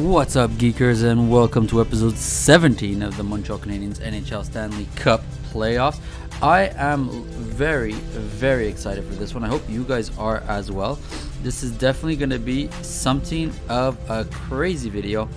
What's up, Geekers, and welcome to episode 17 of the Montreal Canadiens NHL Stanley Cup playoffs. I am very, very excited for this one. I hope you guys are as well. This is definitely going to be something of a crazy video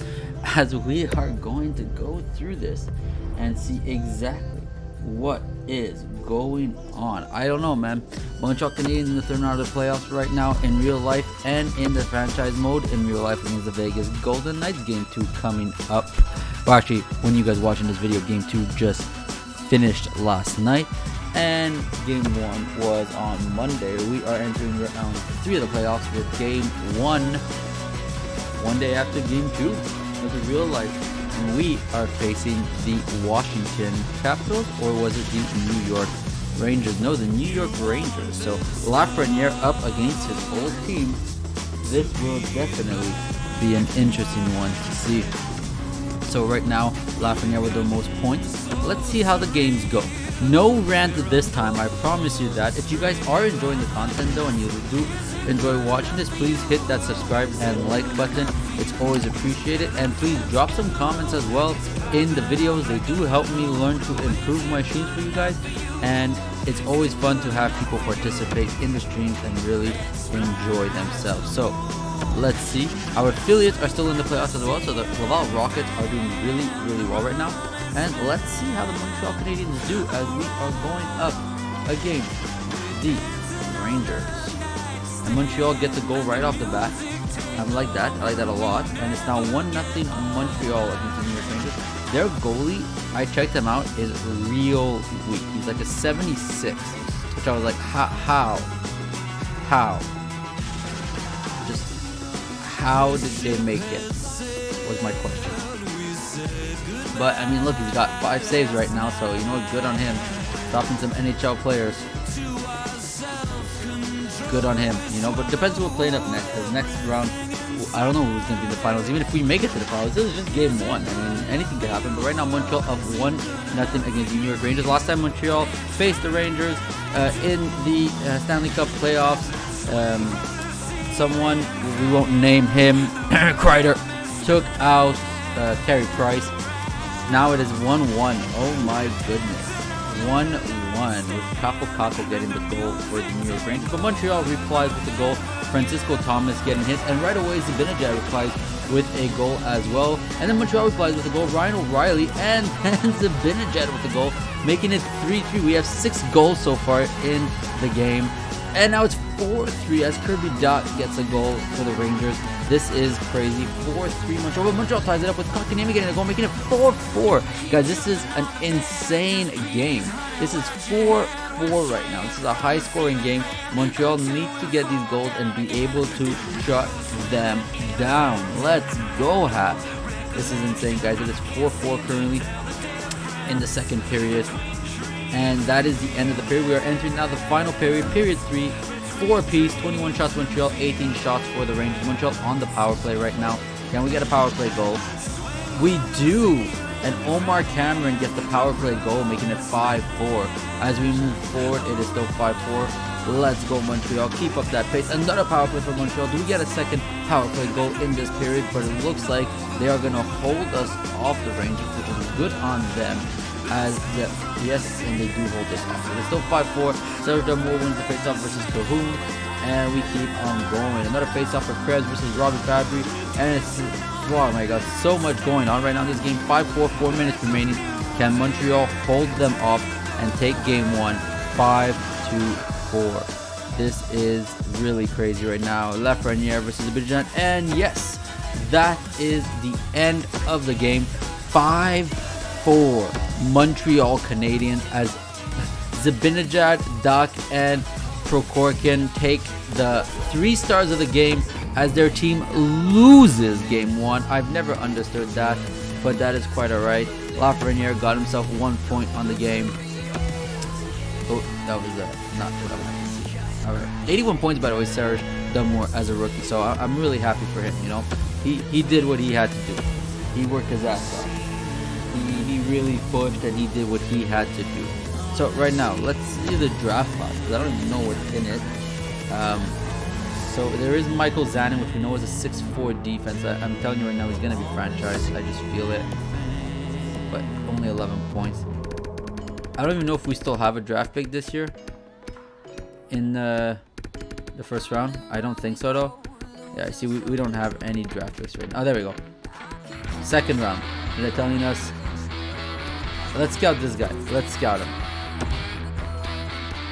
as we are going to go through this and see exactly what is going on. I don't know, man. Montreal Canadiens in the third round of the playoffs right now in real life and in the franchise mode in real life against the Vegas Golden Knights. Game 2 coming up. Well, actually, when you guys watching this video, Game 2 just finished last night, and Game 1 was on Monday. We are entering round 3 of the playoffs with Game 1 one day after Game 2 with the real life. And we are facing the Washington Capitals, or was it the New York Rangers? No, the New York Rangers. So Lafreniere up against his old team. This will definitely be an interesting one to see. So right now, Lafreniere with the most points. Let's see how the games go. No rant this time, I promise you that. If you guys are enjoying the content though, and you do enjoy watching this, please hit that subscribe and like button. It's always appreciated, and please drop some comments as well in the videos. They do help me learn to improve my streams for you guys, and it's always fun to have people participate in the streams and really enjoy themselves. So let's see. Our affiliates are still in the playoffs as well, so the Laval Rockets are doing really, really well right now. And let's see how the Montreal Canadiens do as we are going up against the Rangers. And Montreal gets a goal right off the bat. I like that. I like that a lot. And it's now 1-0 Montreal against the New York Rangers. Their goalie, I checked him out, is real weak. He's like a 76, which I was like, how? Just how did they make it? Was my question. But I mean, look, he's got 5 saves right now, so you know, good on him. Stopping some NHL players. Good on him, you know. But it depends who we're playing up next. Because next round, I don't know who's going to be in the finals. Even if we make it to the finals, this is just game 1. I mean, anything could happen. But right now, Montreal up 1-0 against the New York Rangers. Last time Montreal faced the Rangers in the Stanley Cup playoffs, someone, we won't name him, Kreider, took out Carey Price. Now it is 1-1. Oh my goodness. 1-1 with Kako getting the goal for the New York Rangers. But Montreal replies with the goal. Francisco Thomas getting hit. And right away, Zibanejad replies with a goal as well. And then Montreal replies with a goal. Ryan O'Reilly and then Zibanejad with the goal, making it 3-3. We have 6 goals so far in the game. And now it's 4-3 as Kirby Dach gets a goal for the Rangers. This is crazy. 4-3 Montreal. But Montreal ties it up with Kotkaniemi getting a goal, making it 4-4. Guys, this is an insane game. This is 4-4 right now. This is a high-scoring game. Montreal needs to get these goals and be able to shut them down. Let's go, Habs. This is insane, guys. It is 4-4 currently in the second period. And that is the end of the period. We are entering now the final period, period 3, 4 apiece, 21 shots Montreal, 18 shots for the Rangers. Montreal on the power play right now. Can we get a power play goal? We do! And Omar Cameron gets the power play goal, making it 5-4. As we move forward, it is still 5-4. Let's go, Montreal. Keep up that pace. Another power play for Montreal. Do we get a second power play goal in this period? But it looks like they are going to hold us off the Rangers, which is good on them. Yes, and they do hold this off. So it's still 5-4. Serge Damour wins the face-off versus Cahoon, and we keep on going. Another face-off for Krebs versus Robbie Fabry, and it's, oh my god, so much going on right now in this game. 5-4, 4 minutes remaining. Can Montreal hold them off and take game 1, 5-4? This is really crazy right now. Lafreniere versus Abidjan, and yes, that is the end of the game. 5-4 Montreal Canadiens as Zibanejad, Dach, and Prokhorkin take the 3 stars of the game as their team loses game 1. I've never understood that, but that is quite alright. Lafreniere got himself 1 point on the game. Oh, that was not what I wanted to see. Alright, 81 points by the way, Serge Damour as a rookie, so I'm really happy for him. You know, he did what he had to do. He worked his ass off. He really pushed and he did what he had to do. So right now, let's see the draft class, because I don't even know what's in it. So there is Michael Zanin, which we know is a 6'4" defense. I'm telling you right now, he's going to be franchised. I just feel it. But only 11 points. I don't even know if we still have a draft pick this year in the first round. I don't think so, though. Yeah, see, we don't have any draft picks right now. Oh, there we go. Second round. They're telling us, let's scout this guy. Let's scout him.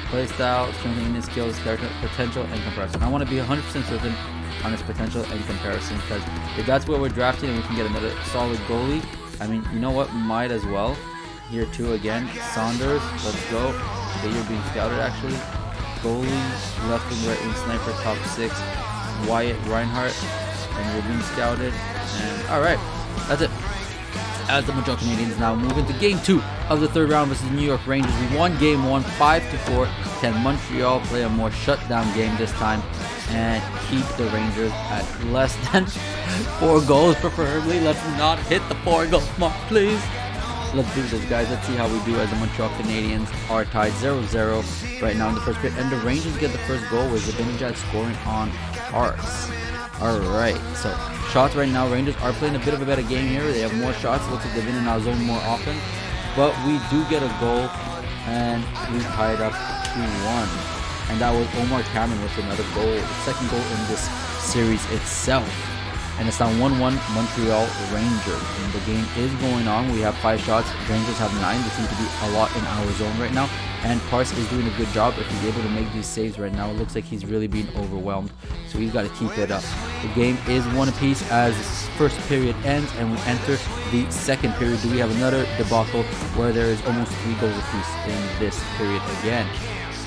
Play style, strengthening his skills, character, potential, and comparison. I want to be 100% certain on his potential and comparison, because if that's what we're drafting and we can get another solid goalie, I mean, you know what? Might as well. Here too again. Saunders, let's go. Okay, you're being scouted actually. Goalie, left wing, right wing, sniper, top 6. Wyatt Reinhardt, and you're being scouted. And all right, that's it. As the Montreal Canadiens now move into Game 2 of the third round versus the New York Rangers. We won Game 1, 5-4. Can Montreal play a more shutdown game this time and keep the Rangers at less than 4 goals, preferably? Let's not hit the 4 goal mark, please. Let's do this, guys. Let's see how we do as the Montreal Canadiens are tied 0-0 right now in the first period. And the Rangers get the first goal with Zibanejad scoring on Hearts. Alright, so shots right now. Rangers are playing a bit of a better game here. They have more shots. Looks like they've been in our zone more often. But we do get a goal, and we tie it up 2-1. And that was Omar Cameron with another goal. The second goal in this series itself. And it's now 1-1 Montreal Rangers. And the game is going on. We have 5 shots. Rangers have 9. They seem to be a lot in our zone right now. And Parse is doing a good job if he's able to make these saves right now. It looks like he's really being overwhelmed. So he's got to keep it up. The game is 1 apiece as this first period ends and we enter the second period. Do we have another debacle where there is almost 3 goals apiece in this period again?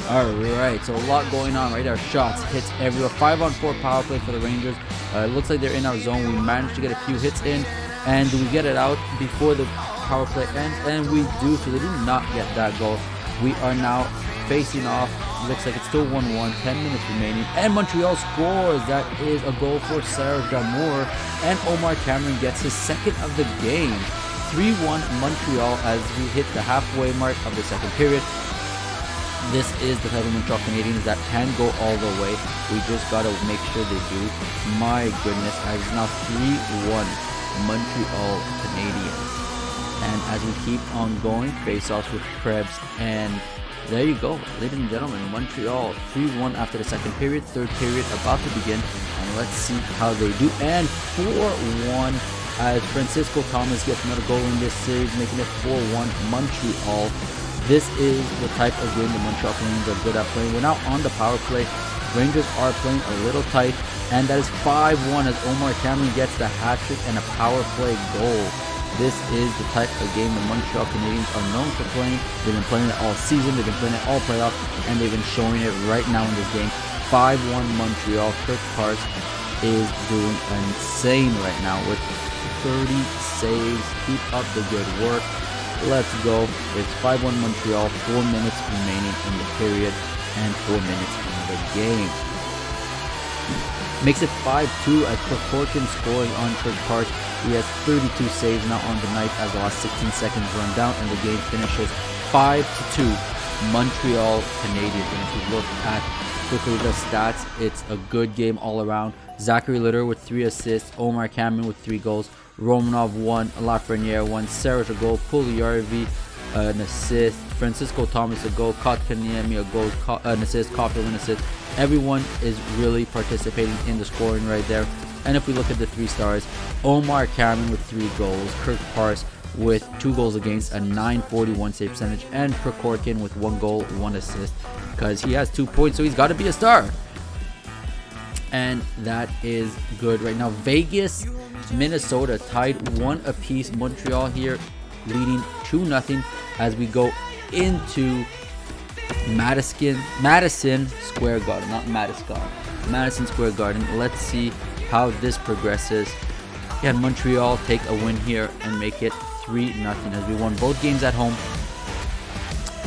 Alright, so a lot going on right there. Shots, hits everywhere. 5-on-4 power play for the Rangers. It looks like they're in our zone. We managed to get a few hits in. And do we get it out before the power play ends? And we do. So they did not get that goal. We are now facing off. Looks like it's still 1-1. 10 minutes remaining. And Montreal scores. That is a goal for Serge Damour. And Omar Cameron gets his second of the game. 3-1 Montreal as we hit the halfway mark of the second period. This is the type of Montreal Canadiens that can go all the way. We just got to make sure they do. My goodness, it's now 3-1 Montreal Canadiens. And as we keep on going, face-offs with Krebs. And there you go, ladies and gentlemen, Montreal 3-1 after the second period. Third period about to begin. And let's see how they do. And 4-1 as Francisco Thomas gets another goal in this series, making it 4-1 Montreal. This is the type of game the Montreal Canadiens are good at playing. We're now on the power play. Rangers are playing a little tight, and that is 5-1 as Omar Cameron gets the hat-trick and a power play goal. This is the type of game the Montreal Canadiens are known for playing. They've been playing it all season, they've been playing it all playoffs, and they've been showing it right now in this game. 5-1 Montreal. Kirk Parse is doing insane right now with 30 saves. Keep up the good work. Let's go. It's 5-1 Montreal, 4 minutes remaining in the period and 4 minutes in the game. Makes it 5-2 as Prokhorkin scoring on Kirk Parse. He has 32 saves now on the night as the last 16 seconds run down and the game finishes 5-2 Montreal Canadiens. And if you look at quickly the stats, it's a good game all around. Zachary Litter with 3 assists, Omar Cameron with 3 goals, Romanov 1, Lafreniere 1, Serge a goal, Puljujärvi an assist, Francisco Thomas a goal, Kotkaniemi a goal, an assist, Caulfield an assist. Everyone is really participating in the scoring right there. And if we look at the 3 stars, Omar Cameron with 3 goals, Kirk Parse with 2 goals against, a .941 save percentage, and Prokhorkin with 1 goal, 1 assist, because he has 2 points, so he's got to be a star. And that is good right now. Vegas, Minnesota tied 1 apiece. Montreal here leading 2-0 as we go into Madison Square Garden, not Madison Square Garden. Let's see how this progresses. Can Montreal take a win here and make it 3-0 as we won both games at home?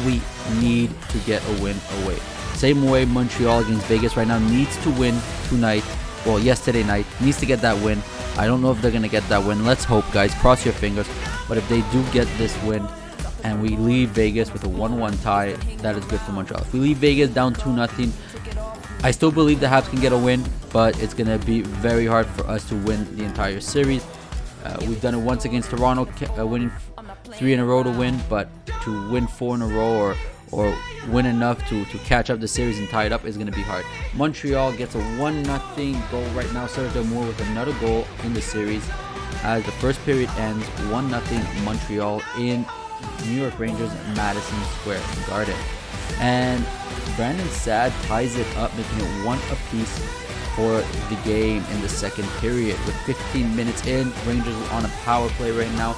We need to get a win away. Same way Montreal against Vegas right now needs to win tonight. Well, yesterday night. Needs to get that win. I don't know if they're going to get that win. Let's hope, guys. Cross your fingers. But if they do get this win and we leave Vegas with a 1-1 tie, that is good for Montreal. If we leave Vegas down 2-0, I still believe the Habs can get a win, but it's going to be very hard for us to win the entire series. We've done it once against Toronto, winning 3 in a row to win, but to win 4 in a row or win enough to catch up the series and tie it up is going to be hard. Montreal gets a 1-0 goal right now. Serge Moore with another goal in the series as the first period ends 1-0 Montreal in New York Rangers Madison Square Garden. And Brandon Saad ties it up, making it 1 apiece for the game in the second period. With 15 minutes in, Rangers on a power play right now.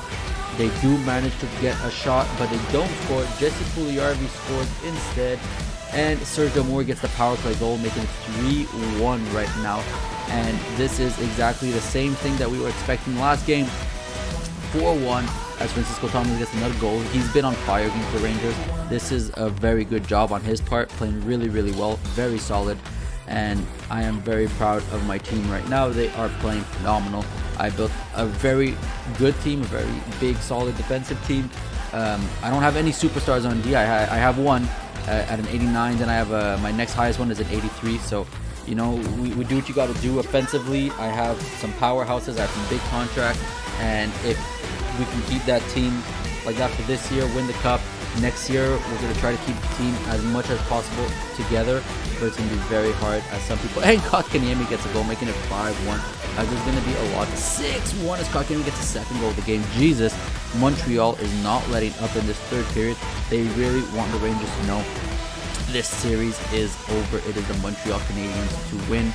They do manage to get a shot, but they don't score. Jesse Puljujarvi scores instead, and Sergio Moore gets the power play goal, making it 3-1 right now. And this is exactly the same thing that we were expecting last game. 4-1 as Francisco Thomas gets another goal. He's been on fire against the Rangers. This is a very good job on his part, playing really well, very solid. And I am very proud of my team right now. They are playing phenomenal. I built a very good team, a very big, solid defensive team. I don't have any superstars on D. I have one at an 89, then I have my next highest one is an 83. So, you know, we do what you got to do offensively. I have some powerhouses, I have some big contracts, and if we can keep that team like that for this year, win the cup, next year we're going to try to keep the team as much as possible together, but it's going to be very hard as some people. And Kotkaniemi gets a goal, making it 5-1. There's going to be a lot. 6-1 as Kotkaniemi gets a second goal of the game. Jesus, Montreal is not letting up in this third period. They really want the Rangers to know this series is over. It is the Montreal Canadiens to win,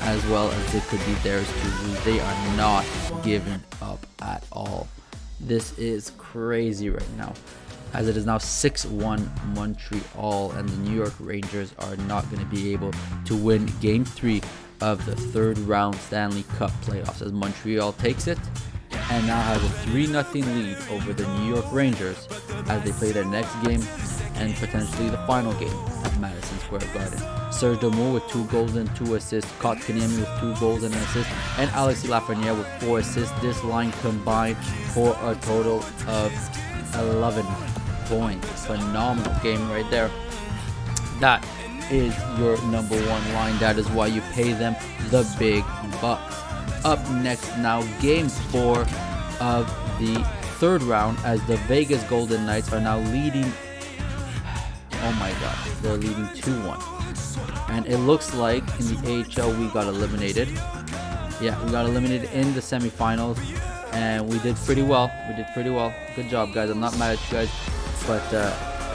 as well as it could be theirs to lose. They are not giving up at all. This is crazy right now, as it is now 6-1 Montreal, and the New York Rangers are not going to be able to win Game 3 of the third round Stanley Cup playoffs, as Montreal takes it and now has a 3-0 lead over the New York Rangers as they play their next game and potentially the final game at Madison Square Garden. Serge Damour with 2 goals and 2 assists, Kotkaniemi with 2 goals and an assist, and Alexis Lafreniere with 4 assists. This line combined for a total of 11 points. Phenomenal game right there. That is your number 1 line. That is why you pay them the big bucks. Up next now, Game 4 of the third round, as the Vegas Golden Knights are now leading. Oh my god, they're leading 2-1. And it looks like in the AHL we got eliminated. Yeah, we got eliminated in the semifinals, and we did pretty well. Good job, guys. I'm not mad at you guys, but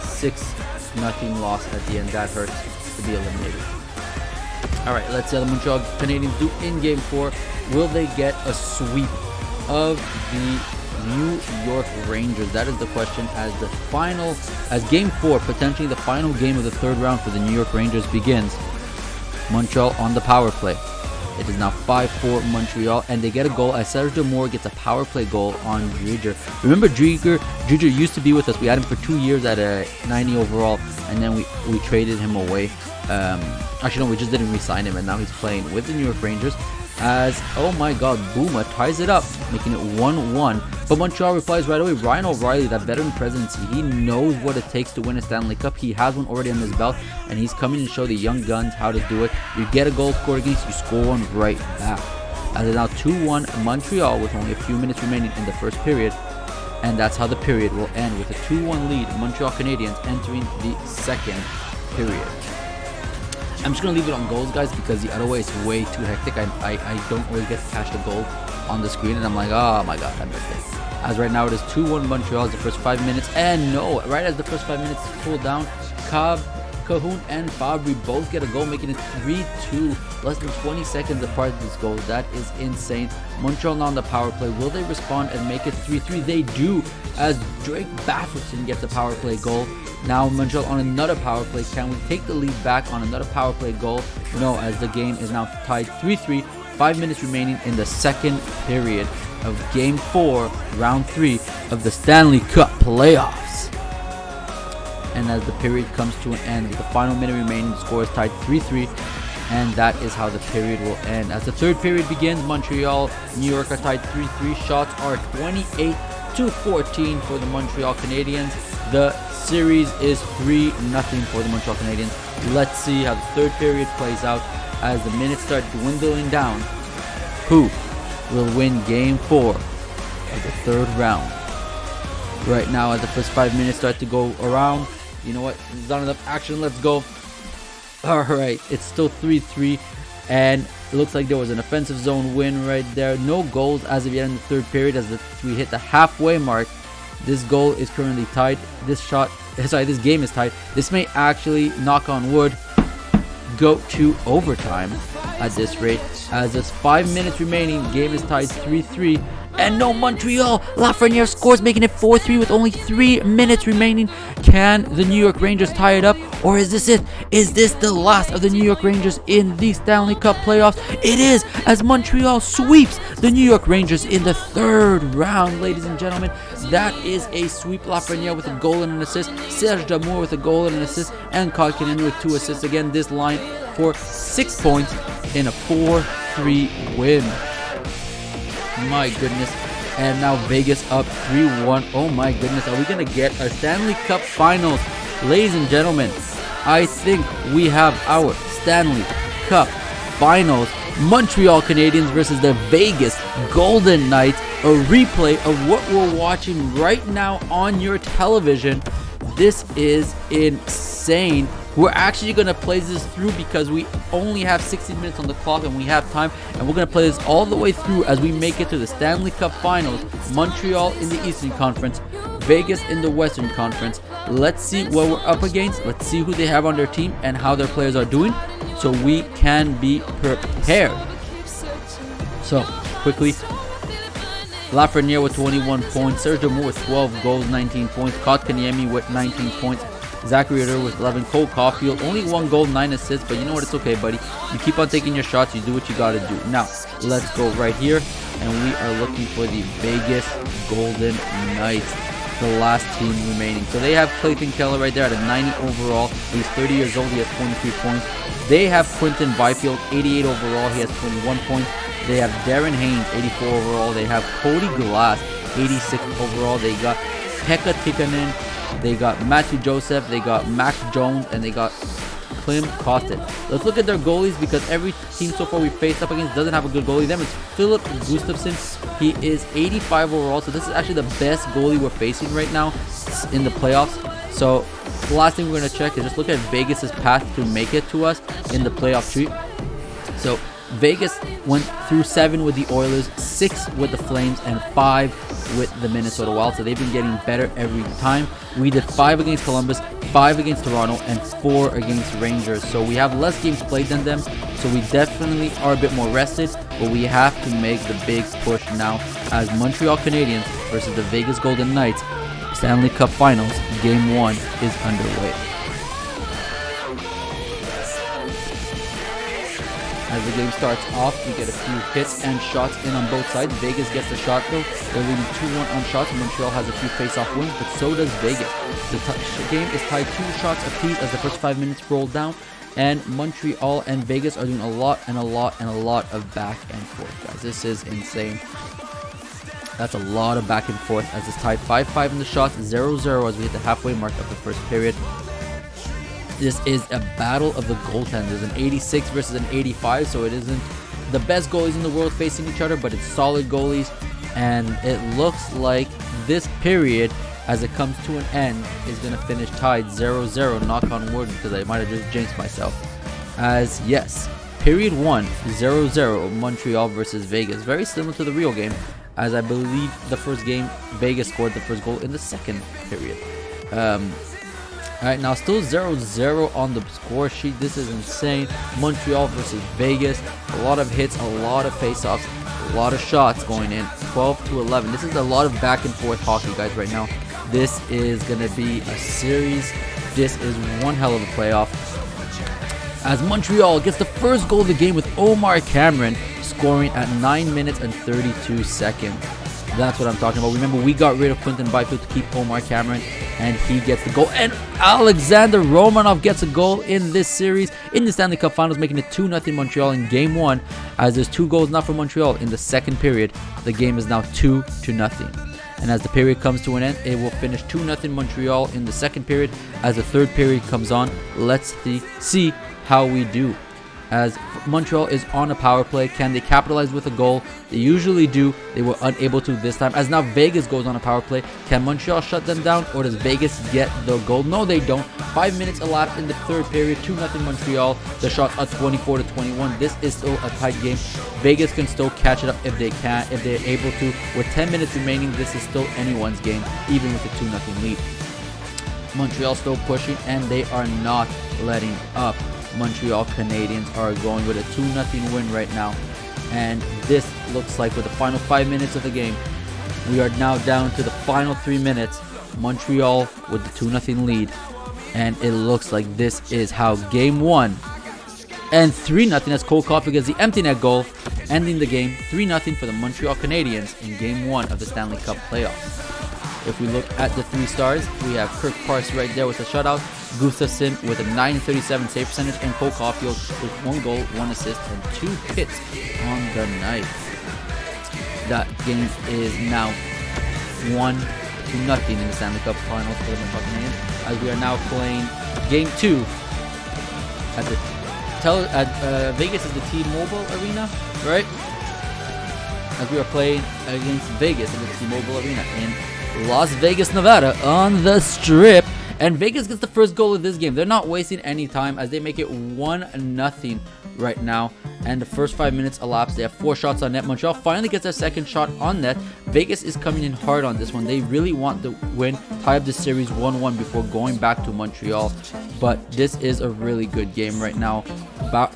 6-0 loss at the end. That hurts to be eliminated. Alright, let's see how the Montreal Canadiens do in Game 4. Will they get a sweep of the New York Rangers? That is the question, as Game 4, potentially the final game of the third round for the New York Rangers begins. Montreal on the power play. It is now 5-4 Montreal, and they get a goal as Serge Damour gets a power play goal on Drieger. Remember Drieger used to be with us. We had him for 2 years at a 90 overall, and then we traded him away. Actually, no, we just didn't re-sign him, and now he's playing with the New York Rangers. As, oh my god, Bouma ties it up, making it 1-1. But Montreal replies right away. Ryan O'Reilly, that veteran presidency, he knows what it takes to win a Stanley Cup. He has one already on his belt, and he's coming to show the young guns how to do it. You get a goal scored against, you score one right back. As it's now 2-1 Montreal with only a few minutes remaining in the first period. And that's how the period will end, with a 2-1 lead. Montreal Canadiens entering the second period. I'm just going to leave it on goals, guys, because the other way is way too hectic. I don't always get to catch the goal on the screen, and I'm like, oh my god, I missed it. As right now it is 2-1 Montreal as the first 5 minutes, and no, right as the first 5 minutes cool down, Cahoon and Fabry both get a goal, making it 3-2, less than 20 seconds apart of these goals. That is insane. Montreal now on the power play. Will they respond and make it 3-3? They do, as Drake Batherson gets a power play goal. Now Montreal on another power play. Can we take the lead back on another power play goal? No, as the game is now tied 3-3. 5 minutes remaining in the second period of Game 4, Round 3 of the Stanley Cup playoffs. And as the period comes to an end, with the final minute remaining, the score is tied 3-3. And that is how the period will end. As the third period begins, Montreal, New York are tied 3-3. Shots are 28 2-14 for the Montreal Canadiens. The series is 3-0 for the Montreal Canadiens. Let's see how the third period plays out as the minutes start dwindling down. Who will win Game 4 of the third round? Right now, as the first 5 minutes start to go around, you know what? There's not enough action. Let's go. All right, it's still 3-3, and it looks like there was an offensive zone win right there. No goals as of yet in the third period. As we hit the halfway mark, this goal is currently tied. This game is tied. This may actually, knock on wood, go to overtime at this rate. As there's 5 minutes remaining, game is tied 3-3. And no, Montreal, Lafreniere scores, making it 4-3 with only 3 minutes remaining. Can the New York Rangers tie it up, or is this it? Is this the last of the New York Rangers in the Stanley Cup playoffs? It is, as Montreal sweeps the New York Rangers in the third round, ladies and gentlemen. That is a sweep. Lafreniere with a goal and an assist, Serge Damour with a goal and an assist, and Kotkaniemi with 2 assists. Again, this line for 6 points in a 4-3 win. My goodness. And now Vegas up 3-1. Oh my goodness. Are we going to get a Stanley Cup Finals? Ladies and gentlemen, I think we have our Stanley Cup Finals. Montreal Canadiens versus the Vegas Golden Knights. A replay of what we're watching right now on your television. This is insane. We're actually going to play this through because we only have 60 minutes on the clock and we have time. And we're going to play this all the way through as we make it to the Stanley Cup Finals. Montreal in the Eastern Conference, Vegas in the Western Conference. Let's see what we're up against. Let's see who they have on their team and how their players are doing so we can be prepared. So, quickly. Lafreniere with 21 points. Serge Damour with 12 goals, 19 points. Kotkaniemi with 19 points. Zachary Ritter with 11. Cole Caulfield, only 1 goal, 9 assists. But you know what? It's okay, buddy. You keep on taking your shots. You do what you got to do. Now, let's go right here. And we are looking for the Vegas Golden Knights, the last team remaining. So they have Clayton Keller right there at a 90 overall. He's 30 years old. He has 23 points. They have Quinton Byfield, 88 overall. He has 21 points. They have Darren Haynes, 84 overall. They have Cody Glass, 86 overall. They got Pekka Tikkanen. They got Matthew Joseph. They got Max Jones. And they got Klim Kostin. Let's look at their goalies because every team so far we faced up against doesn't have a good goalie. Them is Philip Gustafsson. He is 85 overall. So this is actually the best goalie we're facing right now in the playoffs. So the last thing we're going to check is just look at Vegas's path to make it to us in the playoff tree. So Vegas went through 7 with the Oilers, 6 with the Flames, and 5 with the Minnesota Wild. So they've been getting better every time. We did 5 against Columbus, 5 against Toronto, and 4 against Rangers. So we have less games played than them. So we definitely are a bit more rested, but we have to make the big push now as Montreal Canadiens versus the Vegas Golden Knights. Stanley Cup Finals, Game 1 is underway. As the game starts off, we get a few hits and shots in on both sides. Vegas gets the shot though. They're leading 2-1 on shots. Montreal has a few face-off wins, but so does Vegas. The game is tied 2 shots apiece as the first 5 minutes roll down. And Montreal and Vegas are doing a lot of back and forth, guys. This is insane. That's a lot of back and forth as it's tied 5-5 in the shots, 0-0 as we hit the halfway mark of the first period. This is a battle of the goaltenders, an 86 versus an 85, so it isn't the best goalies in the world facing each other, but it's solid goalies, and it looks like this period, as it comes to an end, is going to finish tied 0-0, knock on wood, because I might have just jinxed myself. As, yes, period 1, 0-0, Montreal versus Vegas, very similar to the real game, as I believe the first game, Vegas scored the first goal in the second period. Alright, now still 0-0 on the score sheet. This is insane. Montreal versus Vegas. A lot of hits, a lot of face-offs, a lot of shots going in. 12-11. This is a lot of back and forth hockey, guys, right now. This is going to be a series. This is one hell of a playoff. As Montreal gets the first goal of the game with Omar Cameron scoring at 9 minutes and 32 seconds. That's what I'm talking about. Remember, we got rid of Quinton Byfield to keep Omar Cameron, and he gets the goal. And Alexander Romanov gets a goal in this series in the Stanley Cup Finals, making it 2-0 Montreal in Game 1. As there's 2 goals now for Montreal in the second period, the game is now 2-0. And as the period comes to an end, it will finish 2-0 Montreal in the second period. As the third period comes on, let's see how we do. As Montreal is on a power play, can they capitalize with a goal? They usually do. They were unable to this time. As now Vegas goes on a power play, can Montreal shut them down, or does Vegas get the goal? No, they don't. 5 minutes elapsed in the third period. 2-0 Montreal. The shots are 24-21. This is still a tight game. Vegas can still catch it up if they can, if they're able to. With 10 minutes remaining, this is still anyone's game, even with a 2-0 lead. Montreal still pushing, and they are not letting up. Montreal Canadiens are going with a 2-0 win right now, and this looks like with the final 5 minutes of the game, we are now down to the final 3 minutes. Montreal with the 2-0 lead, and it looks like this is how game 1 and 3-0 as Cole Caulfield gets the empty net goal, ending the game 3-0 for the Montreal Canadiens in game 1 of the Stanley Cup playoffs. If we look at the 3 stars, we have Kirk Parks right there with a shutout, Gustafsson with a 937 save percentage, and Cole Caulfield with 1 goal, 1 assist, and 2 hits on the night. That game is now 1-0 in the Stanley Cup Finals for the Montreal Canadiens, as we are now playing game 2 at the Vegas is the T-Mobile Arena, right? As we are playing against Vegas in the T-Mobile Arena in Las Vegas, Nevada, on the Strip. And Vegas gets the first goal of this game. They're not wasting any time as they make it 1-0 right now. And the first 5 minutes elapsed. They have 4 shots on net. Montreal finally gets their second shot on net. Vegas is coming in hard on this one. They really want to win, tie up the series 1-1 before going back to Montreal. But this is a really good game right now.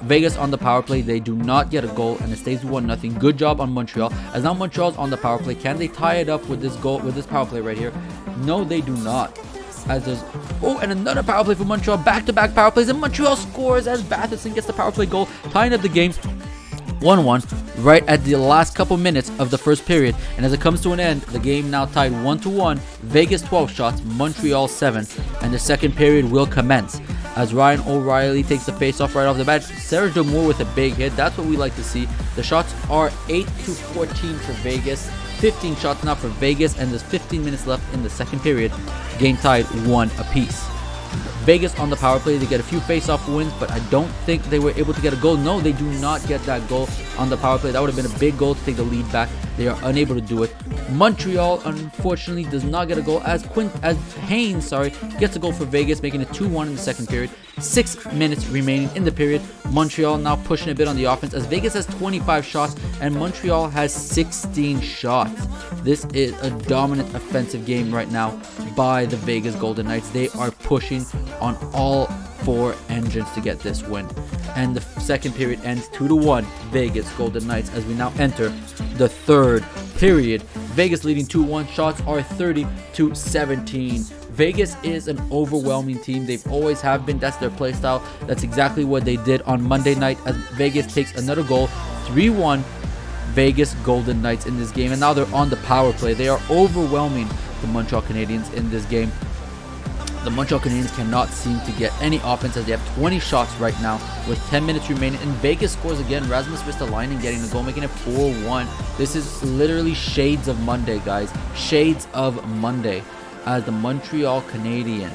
Vegas on the power play, they do not get a goal, and it stays 1-0. Good job on Montreal. As now Montreal's on the power play, can they tie it up with this goal, with this power play right here? No, they do not. As there's and another power play for Montreal, back-to-back power plays, and Montreal scores as Batherson gets the power play goal, tying up the game 1-1 right at the last couple minutes of the first period. And as it comes to an end, the game now tied 1-1. Vegas 12 shots, Montreal 7, and the second period will commence as Ryan O'Reilly takes the face-off right off the bat. Serge Damour with a big hit. That's what we like to see. The shots are 8-14 for Vegas. 15 shots now for Vegas, and there's 15 minutes left in the second period. Game tied 1 apiece. Vegas on the power play, they get a few face-off wins, but I don't think they were able to get a goal. No, they do not get that goal on the power play. That would have been a big goal to take the lead back. They are unable to do it. Montreal, unfortunately, does not get a goal as Haynes gets a goal for Vegas, making it 2-1 in the second period. 6 minutes remaining in the period. Montreal now pushing a bit on the offense as Vegas has 25 shots and Montreal has 16 shots. This is a dominant offensive game right now by the Vegas Golden Knights. They are pushing on all 4 engines to get this win. And the second period ends 2-1 Vegas Golden Knights as we now enter the third period. Vegas leading 2-1. Shots are 30-17. Vegas is an overwhelming team. They've always have been. That's their play style. That's exactly what they did on Monday night as Vegas takes another goal. 3-1 Vegas Golden Knights in this game. And now they're on the power play. They are overwhelming the Montreal Canadiens in this game. The Montreal Canadiens cannot seem to get any offense as they have 20 shots right now with 10 minutes remaining. And Vegas scores again. Rasmus Ristolainen getting the goal, making it 4-1. This is literally shades of Monday, guys. Shades of Monday. As the Montreal Canadiens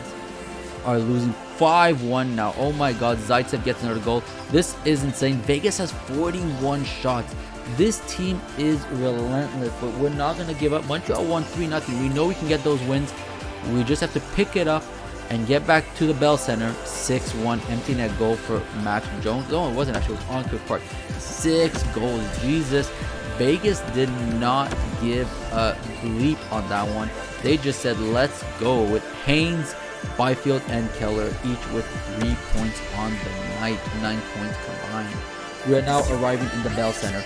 are losing 5-1 now. Oh my god, Zaitsev gets another goal. This is insane. Vegas has 41 shots. This team is relentless, but we're not going to give up. Montreal won 3-0. We know we can get those wins. We just have to pick it up and get back to the Bell Center. 6-1 empty net goal for Max Jones. No, it wasn't actually. It was on Kirk Park. 6 goals. Jesus. Vegas did not give a bleep on that one. They just said, let's go, with Haynes, Byfield, and Keller, each with 3 points on the night, 9 points combined. We are now arriving in the Bell Center.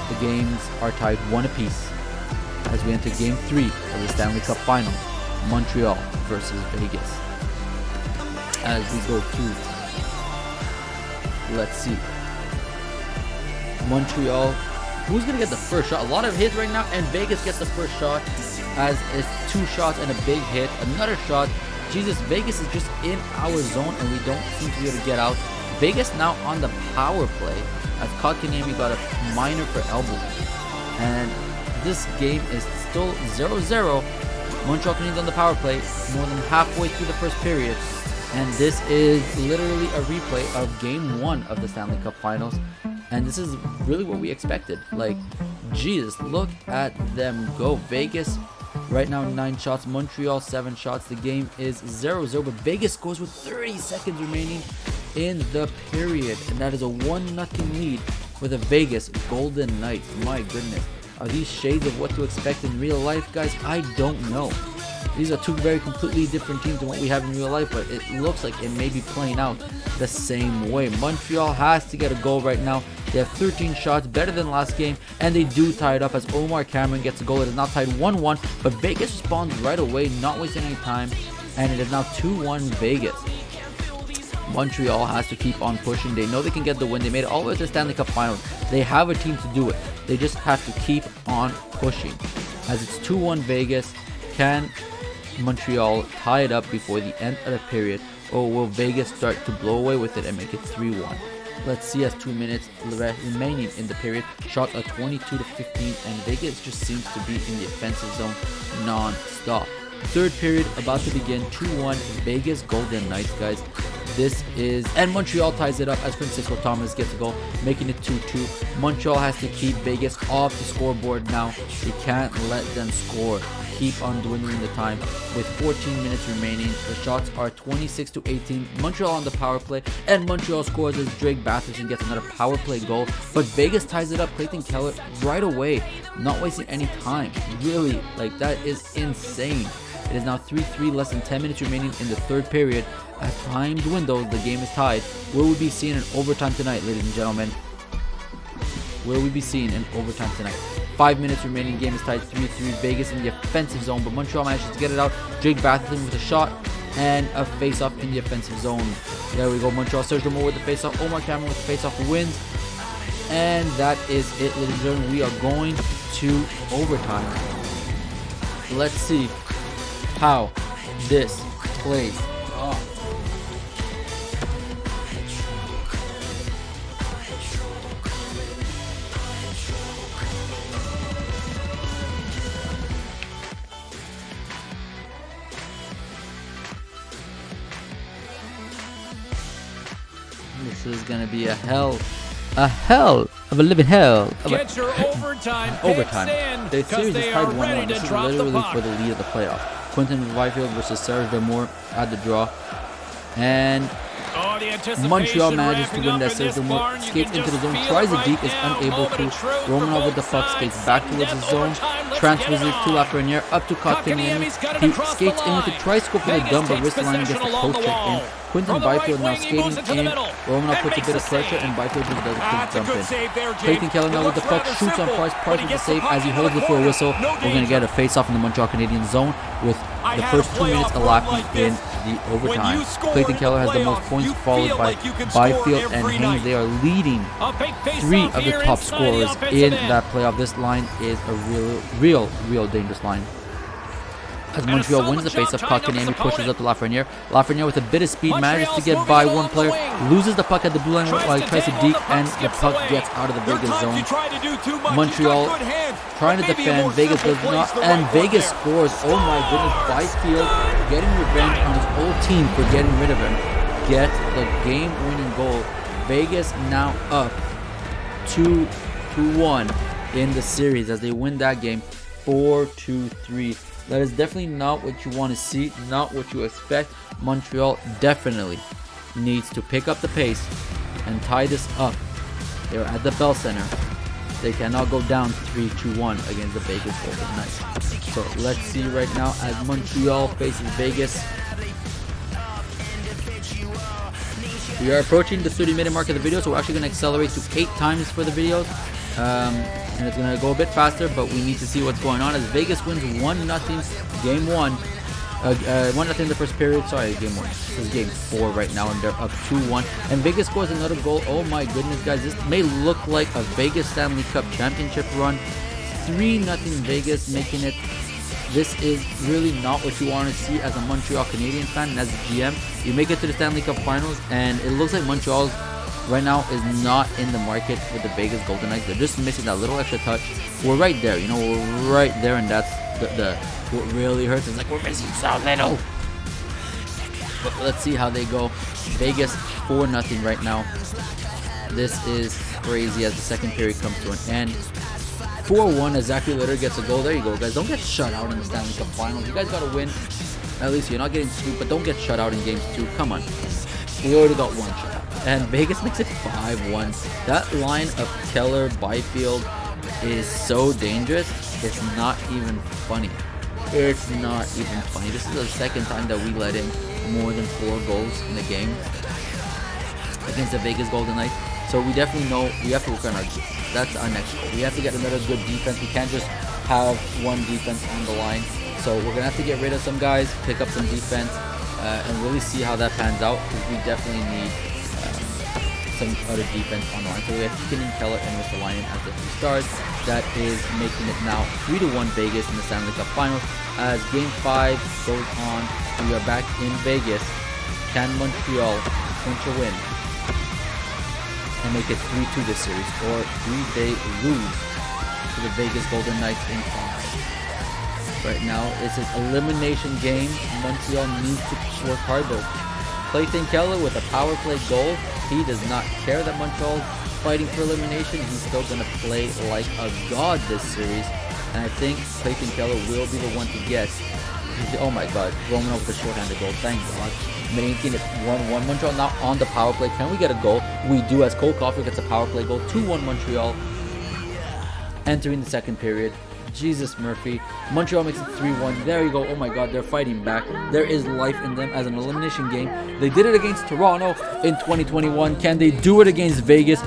The games are tied 1 apiece as we enter Game 3 of the Stanley Cup Final, Montreal versus Vegas. As we go through, let's see. Montreal, who's going to get the first shot? A lot of hits right now, and Vegas gets the first shot as it's 2 shots and a big hit. Another shot. Jesus, Vegas is just in our zone, and we don't seem to be able to get out. Vegas now on the power play as Kotkaniemi got a minor for elbow. And this game is still 0-0. Montreal Canadiens on the power play, more than halfway through the first period. And this is literally a replay of Game 1 of the Stanley Cup Finals. And this is really what we expected. Like, Jesus, look at them go. Vegas right now 9 shots, Montreal 7 shots. The game is 0-0, but Vegas scores with 30 seconds remaining in the period. And that is a 1-0 lead for the Vegas Golden Knights. My goodness. Are these shades of what to expect in real life, guys? I don't know. These are two very completely different teams than what we have in real life, but it looks like it may be playing out the same way. Montreal has to get a goal right now. They have 13 shots, better than last game, and they do tie it up as Omar Cameron gets a goal. It is now tied 1-1, but Vegas responds right away, not wasting any time, and it is now 2-1 Vegas. Montreal has to keep on pushing. They know they can get the win. They made it all the way to the Stanley Cup Finals. They have a team to do it. They just have to keep on pushing. As it's 2-1 Vegas, can Montreal tie it up before the end of the period, or will Vegas start to blow away with it and make it 3-1? Let's see, as 2 minutes remaining in the period. Shots are 22-15, and Vegas just seems to be in the offensive zone non-stop. Third period about to begin. 2-1 Vegas Golden Knights, guys. This is, and Montreal ties it up as Francisco Thomas gets a goal, making it 2-2. Montreal has to keep Vegas off the scoreboard now. They can't let them score. Keep on dwindling the time with 14 minutes remaining. The shots are 26-18. Montreal on the power play, and Montreal scores as Drake Batherson gets another power play goal. But Vegas ties it up. Clayton Keller right away, not wasting any time. Really, like, that is insane. It is now 3-3, less than 10 minutes remaining in the third period. At timed windows, the game is tied. Will we be seeing an overtime tonight, ladies and gentlemen? Will we be seeing an overtime tonight? 5 minutes remaining, game is tied 3-3. Vegas in the offensive zone, but Montreal manages to get it out. Drake Batherson with a shot and a face-off in the offensive zone. There we go. Montreal surged more with the face-off. Omar Cameron with the face-off wins. And that is it, ladies and gentlemen. We are going to overtime. Let's see how this plays off. This is gonna be a hell of a living hell. Get your overtime. The series is tied 1-1. This is literally for the lead of the playoffs. Quinton Byfield versus Serge Damour at the draw. And Montreal manages to win that. Serge Damour skates into the zone, tries it deep, is unable to. Romanov with the puck, skates back towards the zone, transfers it to Lafreniere, up to Kotkaniemi. He skates in with a try-scope for the dumb, but wrist line gets the post check in. Quinton Byfield now skating in. Romanov puts a bit of pressure, and Byfield just does a quick jump in. Clayton Keller now with the puck, shoots on Price. Price with the save as he holds it for a whistle. We're going to get a face-off in the Montreal Canadiens zone with the first 2 minutes elapsing in the overtime. Clayton Keller has the most points, followed by Byfield and Haynes. They are leading 3 of the top scorers in that playoff. This line is a real dangerous line. As Montreal wins the face-off, Kotkaniemi pushes up to Lafreniere. Lafreniere with a bit of speed manages to get by one player, loses the puck at the blue line while he tries to deke, and the puck gets out of the Vegas zone. Montreal trying to defend, Vegas does not, and Vegas scores. Oh my goodness, Byfield getting revenge on his old team for getting rid of him. Get the game-winning goal. Vegas now up 2-1 in the series as they win that game 4-3. That is definitely not what you want to see, not what you expect. Montreal definitely needs to pick up the pace and tie this up. They're at the Bell Center. They cannot go down 3-1 against the Vegas Golden Knights. So let's see right now as Montreal faces Vegas. We are approaching the 30-minute mark of the video, so we're actually going to accelerate to 8 times for the videos. And it's going to go a bit faster, but we need to see what's going on as Vegas wins 1-0 game 1. 1-0 in the first period. Sorry, game 1. This is game 4 right now, and they're up 2-1. And Vegas scores another goal. Oh my goodness, guys. This may look like a Vegas Stanley Cup championship run. 3-0 Vegas, making it. This is really not what you want to see as a Montreal Canadiens fan and as a GM. You make it to the Stanley Cup Finals, and it looks like Montreal's right now is not in the market with the Vegas Golden Knights. They're just missing that little extra touch. We're right there, you know, we're right there, and that's the what really hurts. It's like we're missing so little. But let's see how they go. Vegas 4-0 right now. This is crazy as the second period comes to an end. 4-1 as Zachary Litter gets a goal. There you go, guys. Don't get shut out in the Stanley Cup Finals. You guys got to win. At least you're not getting swept, but don't get shut out in games 2. Come on. We already got one shot. And Vegas makes it 5-1. That line of Keller, Byfield is so dangerous. It's not even funny. It's not even funny. This is the second time that we let in more than 4 goals in the game against the Vegas Golden Knights. So we definitely know we have to work on our defense. That's our next goal. We have to get another good defense. We can't just have one defense on the line. So we're going to have to get rid of some guys, pick up some defense, and really see how that pans out, because we definitely need some other defense on the line. So we have Kenan Keller and Ristolainen as the 3 stars. That is making it now 3-1 Vegas in the Stanley Cup Finals. As Game 5 goes on, we are back in Vegas. Can Montreal clinch a win and make it 3-2 this series, or do they lose to the Vegas Golden Knights in 5? Right now, it's an elimination game. Montreal needs to work hard though. Clayton Keller with a power play goal. He does not care that Montreal's fighting for elimination. He's still going to play like a god this series. And I think Clayton Keller will be the one to get. Oh my god, Romanov with a short-handed goal. Thank God. Making it 1-1. Montreal now on the power play. Can we get a goal? We do, as Cole Caulfield gets a power play goal. 2-1 Montreal. Entering the second period. Jesus Murphy. Montreal makes it 3-1. There you go. Oh my god, they're fighting back. There is life in them as an elimination game. They did it against Toronto in 2021. Can they do it against Vegas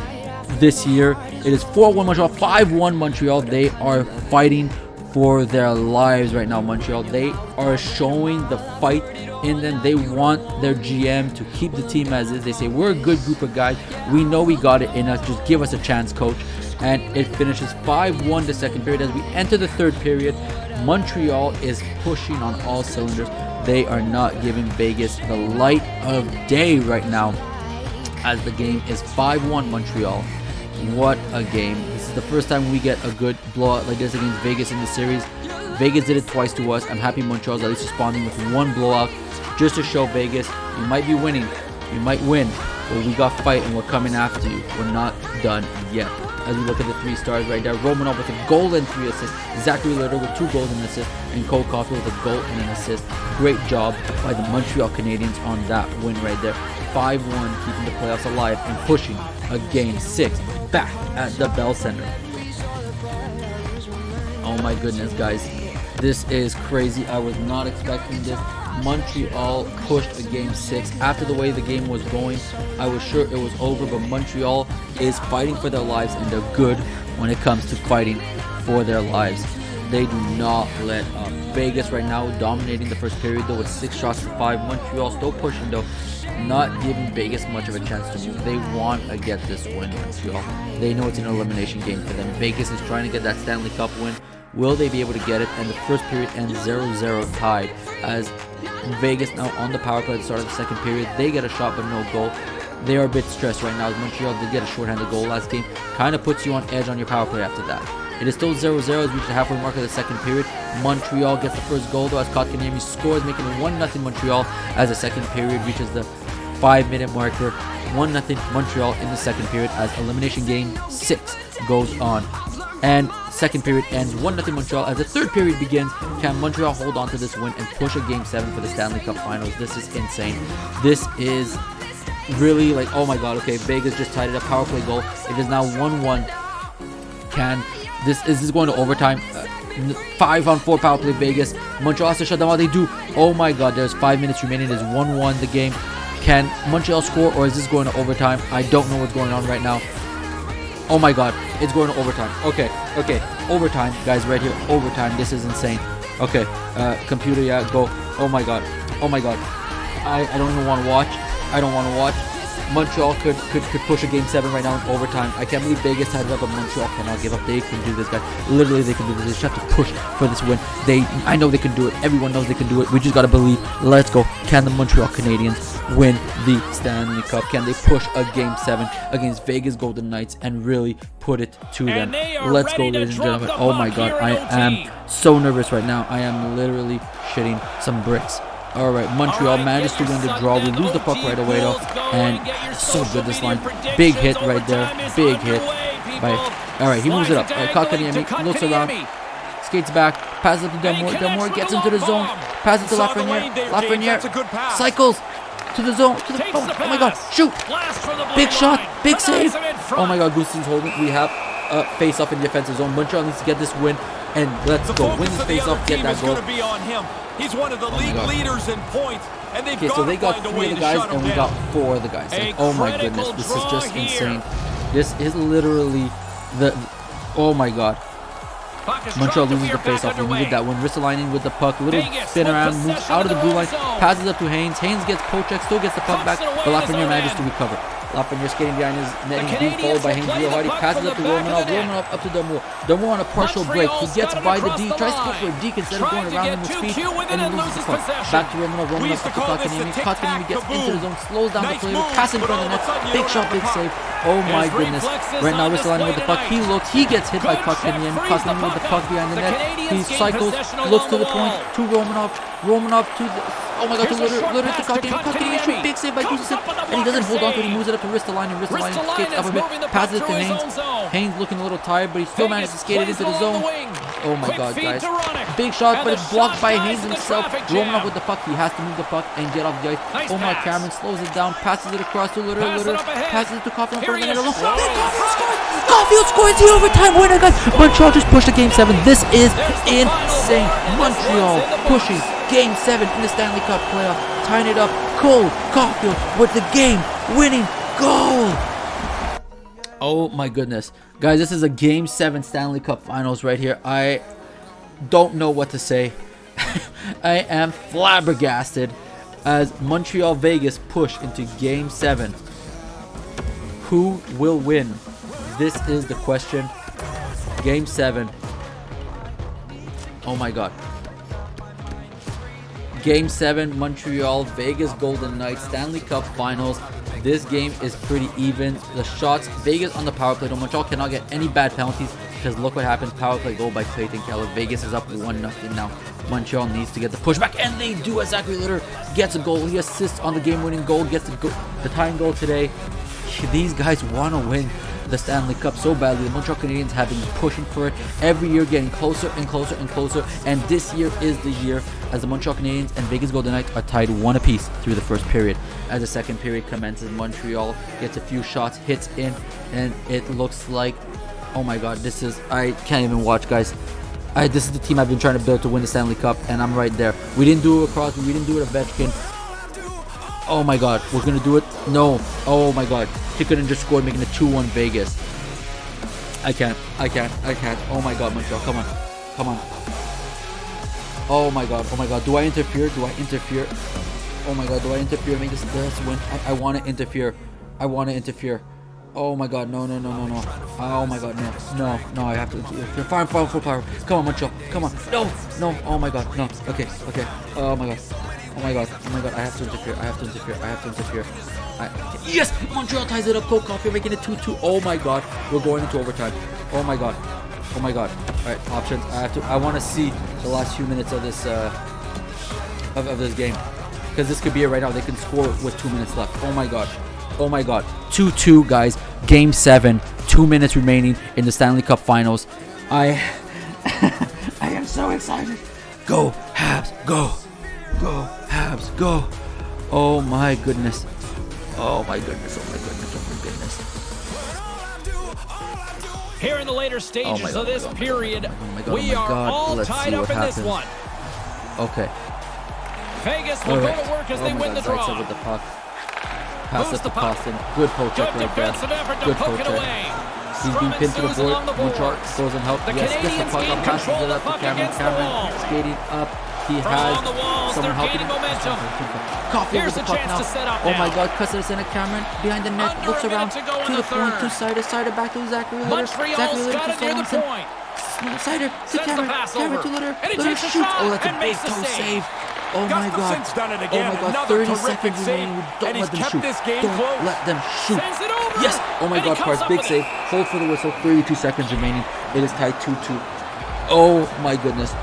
this year? It is 4-1 Montreal, 5-1 Montreal. They are fighting for their lives right now, Montreal. They are showing the fight in them. They want their GM to keep the team as is. They say, we're a good group of guys. We know we got it in us. Just give us a chance, coach. And it finishes 5-1 the second period. As we enter the third period, Montreal is pushing on all cylinders. They are not giving Vegas the light of day right now, as the game is 5-1 Montreal. What a game. This is the first time we get a good blowout like this against Vegas in the series. Vegas did it twice to us. I'm happy Montreal's at least responding with one blowout, just to show Vegas, you might be winning, you might win, but we got fight and we're coming after you. We're not done yet. As we look at the 3 stars right there, Romanov with a goal and 3 assists, Zachary Litter with 2 goals and an assist, and Cole Caulfield with a goal and an assist. Great job by the Montreal Canadiens on that win right there. 5-1, keeping the playoffs alive and pushing a Game 6 back at the Bell Center. Oh my goodness, guys. This is crazy. I was not expecting this. Montreal pushed a Game 6. After the way the game was going, I was sure it was over, but Montreal is fighting for their lives, and they're good when it comes to fighting for their lives. They do not let up. Vegas right now dominating the first period though with 6 shots to 5. Montreal still pushing though, not giving Vegas much of a chance to move. They want to get this win, Montreal. They know it's an elimination game for them. Vegas is trying to get that Stanley Cup win. Will they be able to get it? And the first period ends 0-0 tied, as Vegas now on the power play at the start of the second period. They get a shot but no goal. They are a bit stressed right now, as Montreal did get a shorthanded goal last game. Kind of puts you on edge on your power play after that. It is still 0-0 as we reach the halfway mark of the second period. Montreal gets the first goal though, as Kotkaniemi scores, making it 1-0 Montreal as the second period reaches the 5-minute marker. 1-0 Montreal in the second period as elimination game 6 goes on. And second period ends 1-0 Montreal as the third period begins. Can Montreal hold on to this win and push a Game 7 for the Stanley Cup Finals? This is insane. This is really like, oh my god, okay, Vegas just tied it up, power play goal. It is now 1-1. Is this going to overtime? 5-on-4 power play Vegas. Montreal has to shut them out. They do. Oh my god, there's 5 minutes remaining. It is 1-1 the game. Can Montreal score, or is this going to overtime? I don't know what's going on right now. Oh my god, it's going to overtime. Okay, overtime, guys, right here, overtime. This is insane. Okay, computer, yeah, go. Oh my god, I don't even want to watch. I don't want to watch. Montreal could push a Game 7 right now in overtime. I can't believe Vegas tied it up, but Montreal cannot give up. They can do this, guys. Literally, they can do this. They just have to push for this win. I know they can do it. Everyone knows they can do it. We just got to believe. Let's go. Can the Montreal Canadiens win the Stanley Cup? Can they push a Game 7 against Vegas Golden Knights and really put it to them? Let's go, ladies and gentlemen. Oh my god, I am so nervous right now. I am literally shitting some bricks. All right, Montreal manages to win the draw. We lose the puck right away though, and so good this line. Big hit right there. Big hit. All right, he moves it up. All right, Kotkaniemi looks around, skates back, passes it to Delmore. Delmore gets into the zone. Passes to Lafreniere. Lafreniere cycles to the zone. Oh my god, shoot! Big shot, big save. Oh my god, Gustafson's holding. We have a face-off in the offensive zone. Montreal needs to get this win, and let's go. Win this face-off, get that goal. He's one of the league leaders in points, and they've so they got 3 of the guys, and we got 4 of the guys. Like, oh my goodness, this is just insane. This is literally the. Oh my god. Montreal loses the face-off. We needed that one. Ristolainen with the puck. Little spin around, moves out of the blue line, passes up to Haynes. Haynes gets poke check, still gets the puck back, but Lafreniere manages to recover. Lafreniere skating behind his net. He's being followed by Haynes real hard. He passes up to Romanov. Romanov up to Delmore. Delmore on a partial break. He gets by the D. Tries to go for a deke instead of going around him with speed, and he loses the puck. Back to Romanov. Romanov up to Kotkaniemi. Kotkaniemi gets into the zone, slows down the play, pass in front of the net. Big shot, big save. Oh my goodness. Right now, Ristolainen with the puck. He looks. He gets hit by Kotkaniemi. Kotkaniemi with the puck behind the net. He cycles, looks to the point, to Romanov. Romanov to the. Oh my god, to Lutter to Kotkaniemi. Kotkaniemi shoot, big save by Gustafsson, and he doesn't hold on to it. He moves it up to Ristolainen. Ristolainen skates up a bit, passes it to Haynes. Haynes looking a little tired, but he still manages to skate it into the zone. Oh my god, guys. Big shot, but it's blocked by Haynes himself. Romanov with the puck. He has to move the puck and get off the ice. Omar Cameron slows it down, passes it across to Lutter. Lutter passes it to Caulfield for the net alone. Caulfield scores the overtime winner, guys. Montreal just pushed to Game 7. This is insane. Montreal pushing Game 7 in the Stanley Cup playoff. Tying it up. Cole Caulfield with the game-winning goal. Oh my goodness. Guys, this is a Game 7 Stanley Cup Finals right here. I don't know what to say. I am flabbergasted as Montreal Vegas push into Game 7. Who will win? This is the question. Game 7. Oh my god. Game 7, Montreal, Vegas Golden Knights, Stanley Cup Finals. This game is pretty even. The shots, Vegas on the power play. Montreal cannot get any bad penalties because look what happens. Power play goal by Clayton Keller. Vegas is up 1-0 now. Montreal needs to get the pushback, and they do as Zachary Litter gets a goal. He assists on the game-winning goal, gets the tying goal today. These guys want to win the Stanley Cup so badly. The Montreal Canadiens have been pushing for it every year, getting closer and closer and closer, and this year is the year as the Montreal Canadiens and Vegas Golden Knights are tied 1 apiece through the first period. As the second period commences, Montreal gets a few shots, hits in, and it looks like, oh my god, this is, I can't even watch, guys. This is the team I've been trying to build to win the Stanley Cup, and I'm right there. We didn't do it with Crosby, we didn't do it with Ovechkin. Oh my god, we're gonna do it? No. Oh my god. He couldn't just score, making it 2-1 Vegas. I can't. Oh my god, Montreal, come on. Oh my god. Do I interfere? Oh my god, do I interfere? Make this win. I want to interfere. Oh my god, no. Oh my god, no, I have to interfere. Fire, full power. Come on, Montreal. Come on. No. Oh my god, no. Okay. Oh my god, I have to interfere. Yes! Montreal ties it up. Cole Caulfield making it 2-2. Oh my god, we're going into overtime. Oh my god. Alright, options. I want to see the last few minutes of this of this game, because this could be it right now. They can score with 2 minutes left. Oh my god. 2-2, guys. Game 7. 2 minutes remaining in the Stanley Cup Finals. I am so excited. Go Habs, go Habs, go. Oh my goodness. Here in the later stages of this period, we are all tied up in this one. Okay. Vegas will go to work as they win the draw. With the puck. Pass it to Boston. Good poke check right there. Good poke check. He's being pinned to the board. Montreal goes and help. Yes, gets the puck up. Passes it up to Cameron. Cameron skating up. He has someone helping him. Caulfield with the puck now. Oh my god, cuts it in at Cameron. Behind the net, looks around to the point, two-sided, back to Zachary Litter. Zachary Litter to Sorensen. Sider to Cameron. Cameron to Litter. Litter shoots. Oh, that's a big toe save. Oh my God. Gustafson's done it again. Oh my God. Another 30 terrific seconds save, remaining. Don't and let he's them kept shoot. this game Don't close. let them shoot. Sends it over. Yes. Oh my And he God, comes Parse. up Big with save. it. Hold for the whistle. 32 seconds remaining. It is tied 2-2. Oh my goodness.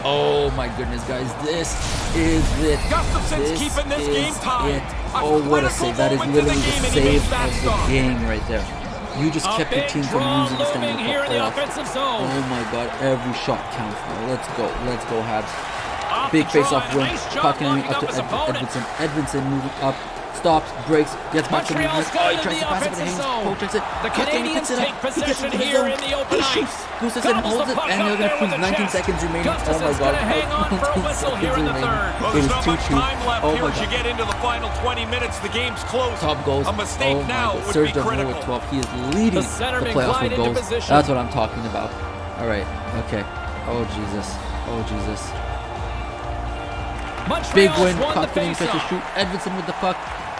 Oh my goodness, guys. This is it. Gustafson's keeping this game tied. Oh, what a save. That is literally the save of the stop. game right there. You just A kept your big team from draw losing the looming Stanley here Cup in the playoffs. offensive zone. Oh my God, every shot counts now. Let's go. Let's go, Habs. Off Big the face-off draw, win. nice job Kotkaniemi locking up up to his opponent. Edvinsson. Edvinsson moving up. Stops, breaks, gets back to Montreal's movement. got He into tries the to pass it to offensive Haynes. zone. Cole checks it. The Kotkaniemi Canadiens picks it up. take He gets possession into the here zone. in the open He shoots. ice. Gustafsson Gobbles holds the it, puck and up they're going there to freeze. with the 19 chest. seconds remaining. Oh my Gustafson's God. gonna hang on for a 19 whistle seconds here in the remaining. third. Well, It there's is not much 2-2. time left Oh here my as you God. get into the final 20 minutes. The game's close. Top goals. A mistake Oh my now God. would Serge be Demore critical. with 12. He is leading The the centerman playoffs glide with into goals. position. That's what I'm talking about. All right. Okay. Oh Jesus. Oh Jesus. Big win. Kotkaniemi tries to shoot. Edvinsson with the puck.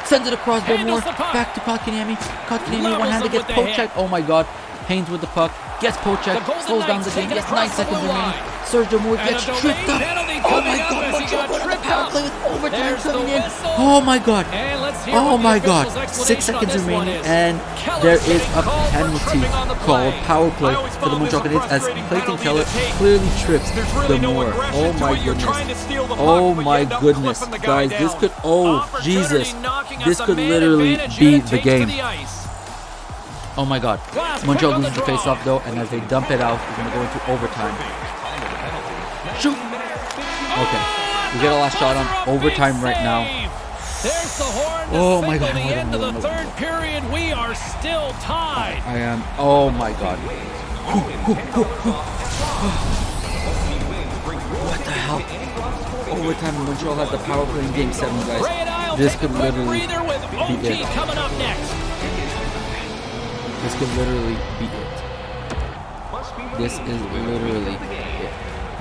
Sends it across Handles Demore. the puck. Back to Kotkaniemi. Kotkaniemi Levels one-handed him gets with the poke check. Oh my God. Haynes with the puck. Gets poke check. The Golden Slows down Knights the game. take it Yes, 9 across the seconds blue remaining. line. Serge Demore And gets a tripped delayed up. penalty Oh coming my up God. as he Montreal got going to the tripped power up. play with overtime There's the coming in. whistle. Oh my God. And let's hear Oh what the my God. official's 6 explanation on seconds this one remaining, is. and Keller's there is getting a called for penalty tripping on the called play. power play I always for the found this Montreal a Canadiens as frustrating Clayton penalty Keller to take. clearly trips There's really no Demore. aggression Oh to my it. You're goodness. trying to steal the puck, Oh but you my end up goodness, clipping the guy guys, this down. could, oh Opportunity Jesus, knocking this us a could man literally advantage be unit the takes to game. the ice. Oh my God. Glass Montreal quick on loses the the draw. face-off though, and as they dump it out, we're going to go into overtime. Shoot! Okay, we get a last shot on overtime right now. There's the horn to Oh my signal God, the hold on, end of hold the on, hold on. third period. We are still tied. I am, oh my God. What the hell? Overtime in Montreal had the power play in Game 7, Ray and guys. I'll This take could a quick literally breather with be OT it. coming up next. This could literally be it. This is literally it.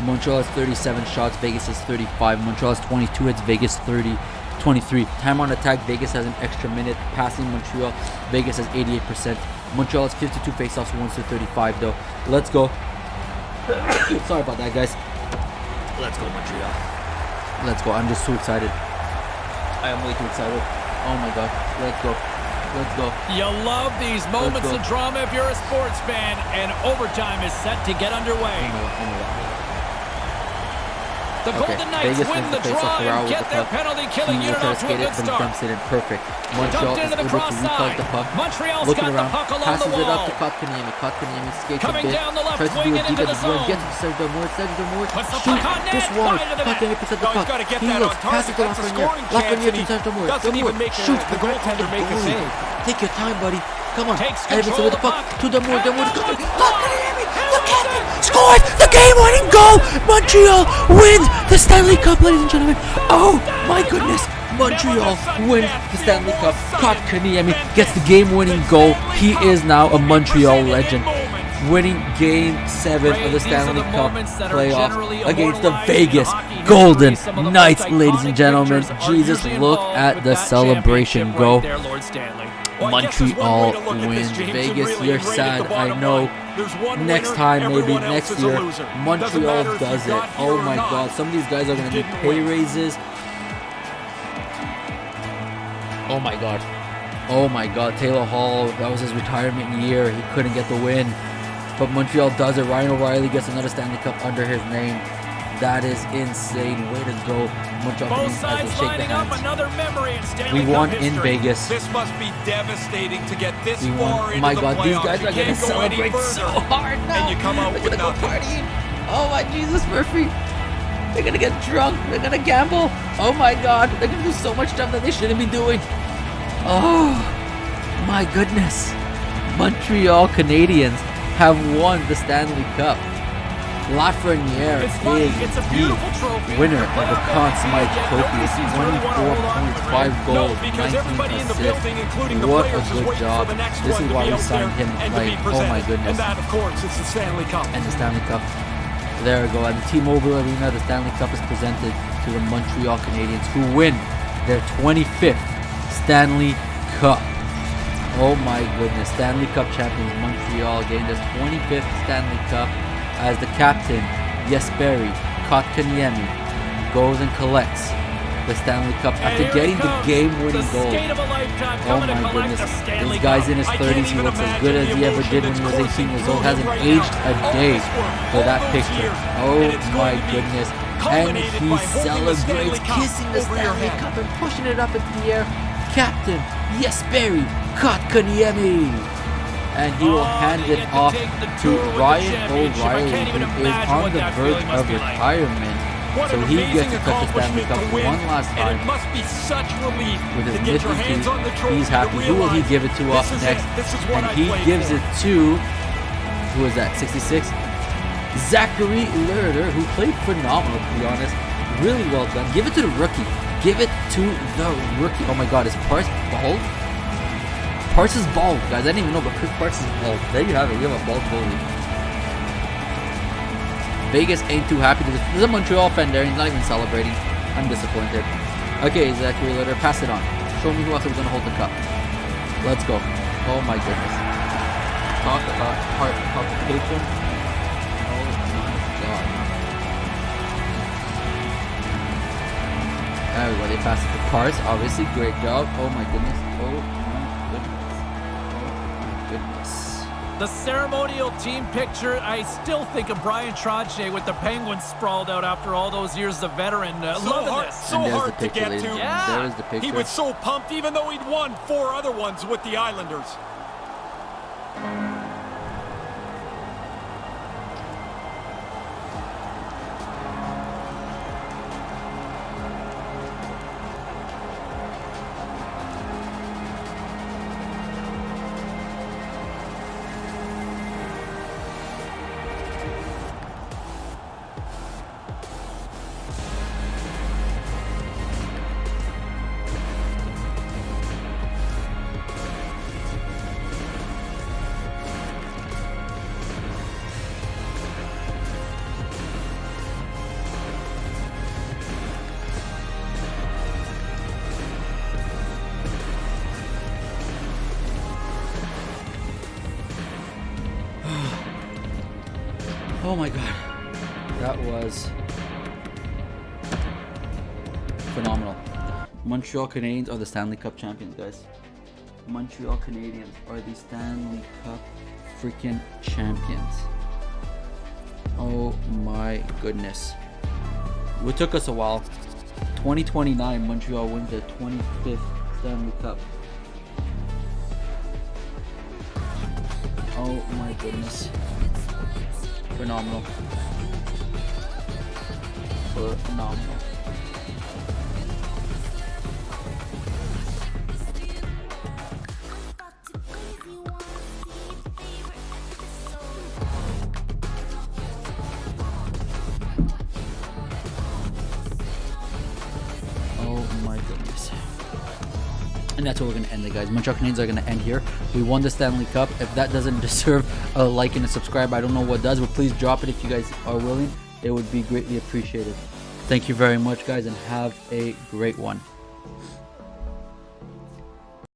Montreal has 37 shots, Vegas has 35. Montreal has 22 hits, Vegas 23. Time on attack, Vegas has an extra minute. Passing Montreal, Vegas has 88%. Montreal has 52 faceoffs, 1-35 though. Let's go. Sorry about that, guys. Let's go, Montreal. Let's go. I'm just too excited. I am way too excited. Oh my God. Let's go. Let's go. You love these moments go. of drama if you're a sports fan, and overtime is set to get underway. Oh my God. Oh my God. The Okay, Golden Knights Vegas win wins the the face-off. draw Ferraro and with get the their puck. penalty-killing He will unit try off to to a skate it, good but he start. dumps it in perfect. Montreal Dumped is into the able to cross recall side. the puck. Montreal's Looking got the around, puck along passes the it up wall. to Kotkaniemi. Kotkaniemi skates Coming a bit, down the left tries to wing do a and deep into at the the zone, zone. gets to Serge Demore, Puts the shoot, puck on net, just wide. wide of the net. Kotkaniemi picks up the No, he's puck. gotta get He that looks, on target. passes to That's a Lafreniere. scoring Lafreniere chance, to and Serge Demore. doesn't even Demore make shoots the goaltender make a save. Take your time, buddy. Come on. Takes Edvinsson control with the of the puck puck. to Demore. Demore to And Kotkaniemi. The captain scores the game-winning goal. Montreal wins the Stanley Cup, ladies and gentlemen. Oh my goodness. Montreal wins the Stanley Cup. Kotkaniemi gets the game-winning goal. He is now a Montreal legend, winning Game 7 of the Stanley Cup playoffs against the Vegas Golden Knights, ladies and gentlemen. Jesus, look at the celebration go. Montreal wins. Vegas, you're sad, I know. Next time, maybe next year, Montreal does it. Oh my God, some of these guys are going to need pay raises. Oh my God. Oh my God, Taylor Hall, that was his retirement year. He couldn't get the win. But Montreal does it. Ryan O'Reilly gets another Stanley Cup under his name. That is insane. Way to go, Montreal Both Canadiens, as they sides shake the lining up hands. another memory in Stanley We Cup won history. in Vegas. This must be devastating to get this We far won. into My the God, these playoffs. guys You are going to can't go any celebrate further. so hard now. And you come out They're with going to go nothing. partying. Oh my Jesus, Murphy. They're going to get drunk. They're going to gamble. Oh my God. They're going to do so much stuff that they shouldn't be doing. Oh my goodness. Montreal Canadiens have won the Stanley Cup. Lafreniere It's funny, is it's a the beautiful trophy. winner of the Conn Smythe Trophy. Nobody's really wanna hold on to 24 it, points, 5 right? goals, No, because 19 everybody in the assists. building, including the What a players, is good waiting job. for the next This one is to why be we out signed there him. and to be Like, oh presented. my goodness. And that, of course, is the Stanley Cup. And the Stanley Cup. There we go. At the T-Mobile Arena, the Stanley Cup is presented to the Montreal Canadiens, who win their 25th Stanley Cup. Oh my goodness. Stanley Cup champions Montreal getting their 25th Stanley Cup as the captain, Jesperi Kotkaniemi, goes and collects the Stanley Cup after getting the game-winning goal. Oh my goodness. This guy's in his 30s. He looks as good as he ever did when he was 18 years old. Hasn't aged a day for that picture. Oh my goodness. And he celebrates, kissing the Stanley Cup and pushing it up into the air. Captain Jesperi Kotkaniemi. And he will hand it off to Ryan O'Reilly, who is on the verge of retirement. So he gets to touch the Stanley Cup one last time. It must be such relief with his to get your hands on the trophy. He's happy. Who will he give it to off next? And he gives it to, who is that, 66? Zachary Lerder, who played phenomenal, to be honest. Really well done. Give it to the rookie. Give it to the rookie. Oh my god, is Parse bald? Parse is bald, guys. I didn't even know, but Chris Parse is bald. There you have it. You have a bald goalie. Vegas ain't too happy. There's a Montreal fan there. He's not even celebrating. I'm disappointed. Okay, Zachary Lerder, pass it on. Show me who else is going to hold the cup. Let's go. Oh my goodness. Talk about heart palpitation. Oh my god. There we go. They passed it to Cars. Obviously, great job. Oh my goodness. Oh my goodness. Oh my goodness. The ceremonial team picture, I still think of Brian Trottier with the Penguins sprawled out after all those years of veteran. Loving this. So hard to get to. Yeah. There is the picture. He was so pumped even though he'd won 4 other ones with the Islanders. Oh my god. That was phenomenal. Montreal Canadiens are the Stanley Cup champions, guys. Montreal Canadiens are the Stanley Cup freaking champions. Oh my goodness. It took us a while. 2029, Montreal wins their 25th Stanley Cup. Oh my goodness. Phenomenal. Phenomenal. Oh my goodness. And that's where we're going to end it, guys. Montreal Canadiens are going to end here. We won the Stanley Cup. If that doesn't deserve a like and a subscribe, I don't know what does, but please drop it if you guys are willing. It would be greatly appreciated. Thank you very much, guys, and have a great one.